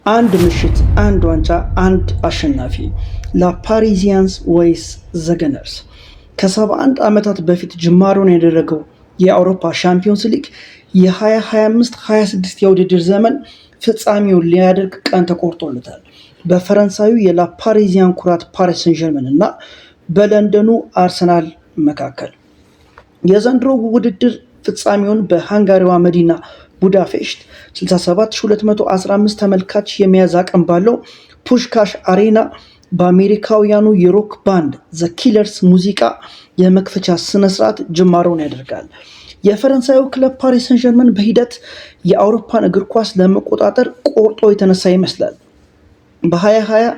አንድ ምሽት፣ አንድ ዋንጫ፣ አንድ አሸናፊ። ላፓሪዚያንስ ወይስ ዘገነርስ? ከ71 ዓመታት በፊት ጅማሮን ያደረገው የአውሮፓ ሻምፒዮንስ ሊግ የ2025-26 የውድድር ዘመን ፍጻሜውን ሊያደርግ ቀን ተቆርጦለታል። በፈረንሳዩ የላፓሪዚያን ኩራት ፓሪስ ሰን ዠርመን እና በለንደኑ አርሰናል መካከል የዘንድሮ ውድድር ፍጻሜውን በሃንጋሪዋ መዲና ቡዳፔስት 67215 ተመልካች የመያዝ አቅም ባለው ፑሽካሽ አሬና በአሜሪካውያኑ የሮክ ባንድ ዘ ኪለርስ ሙዚቃ የመክፈቻ ስነስርዓት ጅማሮውን ያደርጋል። የፈረንሳዩ ክለብ ፓሪስ ሰን ዠርመን በሂደት የአውሮፓን እግር ኳስ ለመቆጣጠር ቆርጦ የተነሳ ይመስላል። በ2020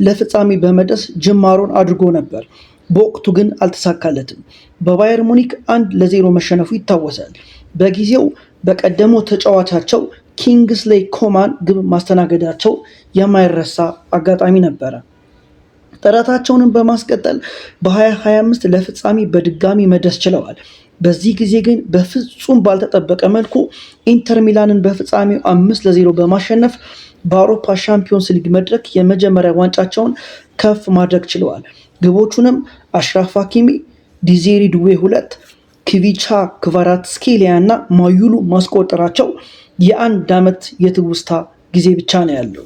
ለፍጻሜ በመድረስ ጅማሮን አድርጎ ነበር። በወቅቱ ግን አልተሳካለትም። በባየር ሙኒክ 1-0 መሸነፉ ይታወሳል። በጊዜው በቀደመው ተጫዋቻቸው ኪንግስሌይ ኮማን ግብ ማስተናገዳቸው የማይረሳ አጋጣሚ ነበረ። ጥረታቸውንም በማስቀጠል በ2025 ለፍጻሜ በድጋሚ መድረስ ችለዋል። በዚህ ጊዜ ግን በፍጹም ባልተጠበቀ መልኩ ኢንተር ሚላንን በፍጻሜው 5-0 በማሸነፍ በአውሮፓ ሻምፒዮንስ ሊግ መድረክ የመጀመሪያ ዋንጫቸውን ከፍ ማድረግ ችለዋል። ግቦቹንም አሽራፍ ሀኪሚ፣ ዲዜሪ ዱዌ 2፣ ኪቪቻ ክቫራትስኬሊያ እና ማዩሉ ማስቆጠራቸው የአንድ ዓመት የትውስታ ጊዜ ብቻ ነው ያለው።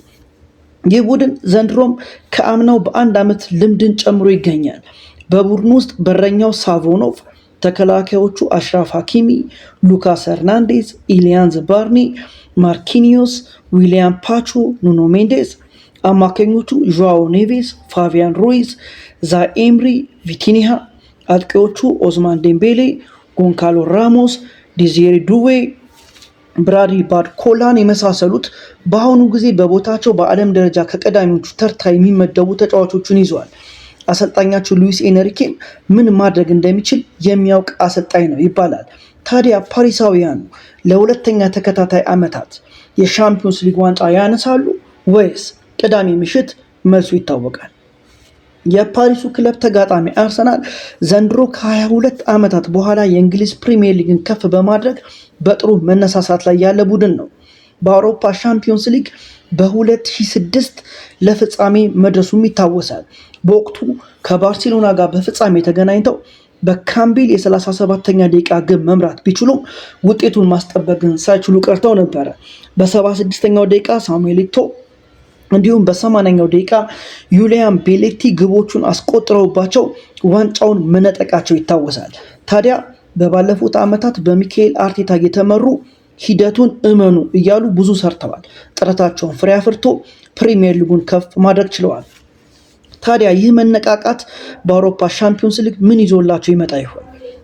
ይህ ቡድን ዘንድሮም ከአምናው በአንድ ዓመት ልምድን ጨምሮ ይገኛል። በቡድኑ ውስጥ በረኛው ሳቮኖቭ፣ ተከላካዮቹ አሽራፍ ሀኪሚ፣ ሉካስ ሄርናንዴዝ፣ ኢሊያንዝ ባርኒ፣ ማርኪኒዮስ፣ ዊሊያም ፓቾ፣ ኑኖ ሜንዴዝ፣ አማካኞቹ ዦአዎ ኔቬስ፣ ፋቢያን ሩይዝ፣ ዛኤምሪ፣ ቪቲኒሃ፣ አጥቂዎቹ ኦስማን ዴምቤሌ፣ ጎንካሎ ራሞስ፣ ዲዜሪ ዱዌ፣ ብራድሊ ባርኮላን የመሳሰሉት በአሁኑ ጊዜ በቦታቸው በዓለም ደረጃ ከቀዳሚዎቹ ተርታ የሚመደቡ ተጫዋቾችን ይዘዋል። አሰልጣኛቸው ሉዊስ ኤንሪኬም ምን ማድረግ እንደሚችል የሚያውቅ አሰልጣኝ ነው ይባላል። ታዲያ ፓሪሳውያኑ ለሁለተኛ ተከታታይ ዓመታት የሻምፒዮንስ ሊግ ዋንጫ ያነሳሉ ወይስ? ቅዳሜ ምሽት መልሱ ይታወቃል። የፓሪሱ ክለብ ተጋጣሚ አርሰናል ዘንድሮ ከ22 ዓመታት በኋላ የእንግሊዝ ፕሪሚየር ሊግን ከፍ በማድረግ በጥሩ መነሳሳት ላይ ያለ ቡድን ነው። በአውሮፓ ሻምፒዮንስ ሊግ በ2006 ለፍጻሜ መድረሱም ይታወሳል። በወቅቱ ከባርሴሎና ጋር በፍጻሜ ተገናኝተው በካምቢል የ37ኛ ደቂቃ ግብ መምራት ቢችሉም ውጤቱን ማስጠበቅን ሳይችሉ ቀርተው ነበረ። በ76ኛው ደቂቃ ሳሙኤል ኢቶ እንዲሁም በ80ኛው ደቂቃ ዩሊያን ቤሌቲ ግቦቹን አስቆጥረውባቸው ዋንጫውን መነጠቃቸው ይታወሳል። ታዲያ በባለፉት ዓመታት በሚካኤል አርቴታ የተመሩ ሂደቱን እመኑ እያሉ ብዙ ሰርተዋል። ጥረታቸውን ፍሬ አፍርቶ ፕሪሚየር ሊጉን ከፍ ማድረግ ችለዋል። ታዲያ ይህ መነቃቃት በአውሮፓ ሻምፒዮንስ ሊግ ምን ይዞላቸው ይመጣ ይሆን?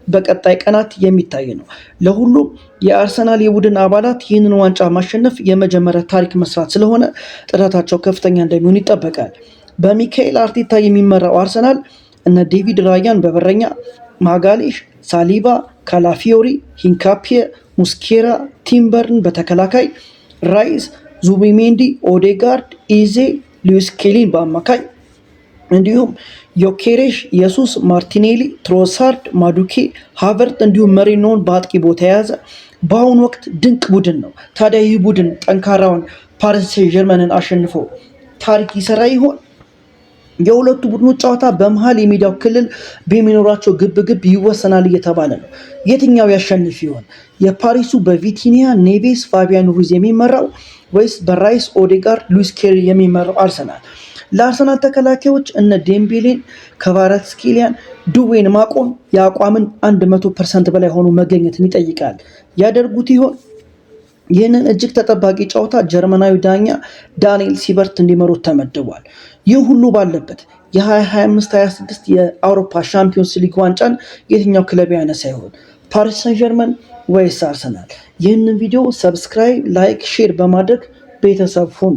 በቀጣይ ቀናት የሚታይ ነው። ለሁሉም የአርሰናል የቡድን አባላት ይህንን ዋንጫ ማሸነፍ የመጀመሪያ ታሪክ መስራት ስለሆነ ጥረታቸው ከፍተኛ እንደሚሆን ይጠበቃል። በሚካኤል አርቴታ የሚመራው አርሰናል እነ ዴቪድ ራያን በበረኛ፣ ማጋሌሽ፣ ሳሊባ፣ ካላፊዮሪ፣ ሂንካፒየ፣ ሙስኬራ፣ ቲምበርን በተከላካይ፣ ራይስ፣ ዙቢሜንዲ፣ ኦዴጋርድ፣ ኢዜ፣ ሉዊስ ኬሊን በአማካይ እንዲሁም ዮኬሬሽ፣ ኢየሱስ፣ ማርቲኔሊ፣ ትሮሳርድ፣ ማዱኬ፣ ሃቨርት እንዲሁም መሪኖን በአጥቂ ቦታ የያዘ በአሁኑ ወቅት ድንቅ ቡድን ነው። ታዲያ ይህ ቡድን ጠንካራውን ፓሪስ ሴን ዠርመንን አሸንፎ ታሪክ ይሰራ ይሆን? የሁለቱ ቡድኖች ጨዋታ በመሃል የሜዳው ክልል በሚኖራቸው ግብግብ ይወሰናል እየተባለ ነው። የትኛው ያሸንፍ ይሆን? የፓሪሱ በቪቲኒያ፣ ኔቬስ፣ ፋቢያን ሩይዝ የሚመራው ወይስ በራይስ፣ ኦዴጋርድ፣ ሉዊስ ኬሊ የሚመራው አርሰናል? ለአርሰናል ተከላካዮች እነ ዴምቤሌን፣ ክቫራትስኬሊያን፣ ዱዌን ማቆም የአቋምን 100% በላይ ሆኖ መገኘትን ይጠይቃል። ያደርጉት ይሆን? ይህንን እጅግ ተጠባቂ ጨዋታ ጀርመናዊ ዳኛ ዳንኤል ሲበርት እንዲመሩት ተመድቧል። ይህ ሁሉ ባለበት የ2025-26 የአውሮፓ ሻምፒዮንስ ሊግ ዋንጫን የትኛው ክለብ ያነሳ ይሆን? ፓሪስ ሰን ዠርመን ወይስ አርሰናል? ይህንን ቪዲዮ ሰብስክራይብ፣ ላይክ፣ ሼር በማድረግ ቤተሰብ ሁኑ።